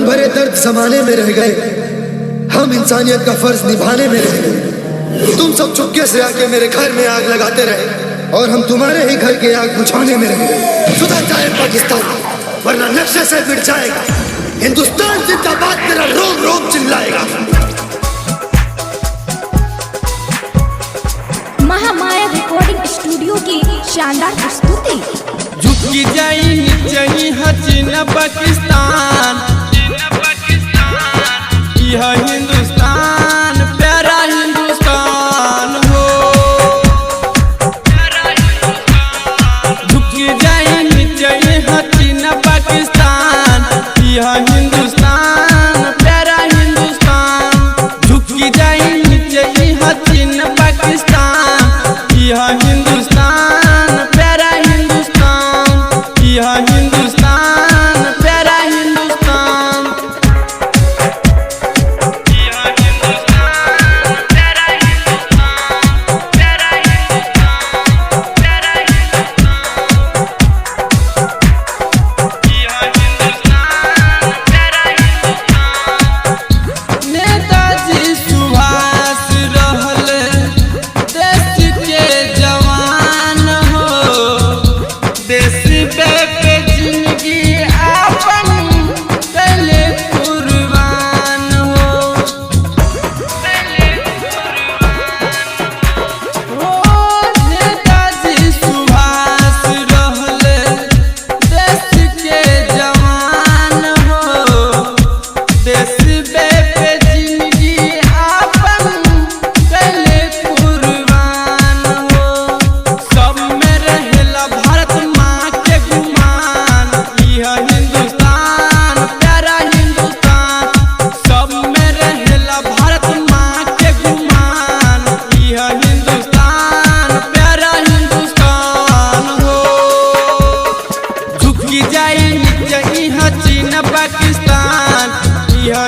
भरे दर्द जमाने में रह गए, हम इंसानियत का फर्ज निभाने में रह गए। तुम सब चुपके से आके मेरे घर में आग लगाते रहे और हम तुम्हारे ही घर के आग बुझाने में रह गए। सुधर जाए पाकिस्तान, वरना नक्शे से मिट जाएगा। हिंदुस्तान जिंदाबाद तेरा रोम रोम चिल्लाएगा। महामाया रिकॉर्डिंग स्टूडियो की शानदार प्रस्तुति। झुकी जाई नीचे हसीना पाकिस्तान, यह हिंदुस्तान प्यारा हिंदुस्तान हो। झुकी जाई नीचे हसीना पाकिस्तान, यह हिंदुस्तान प्यारा हिंदुस्तान। झुकी जाई नीचे हसीना पाकिस्तान, यह हिंदुस्तान प्यारा हिंदुस्तान, यह हिंदुस्तान प्यारा हिंदुस्तान। नेताजी सुभाष रहले देश के जवान हो। देश पे जिंदगी आपन कैले कुर्बान हो। नेताजी सुभाष रहले देश के जवान हो। देश पे जिंदगी आपन कैले कुर्बान हो। सब में रहेला भारत माँ के गुमान, यह हिंदुस्तान प्यारा हिंदुस्तान। सब में रहेला भारत माँ के गुमान, यह हिंदुस्तान प्यारा हिंदुस्तान हो। झुकी जाई नीचे हसीना पाकिस्तान, यह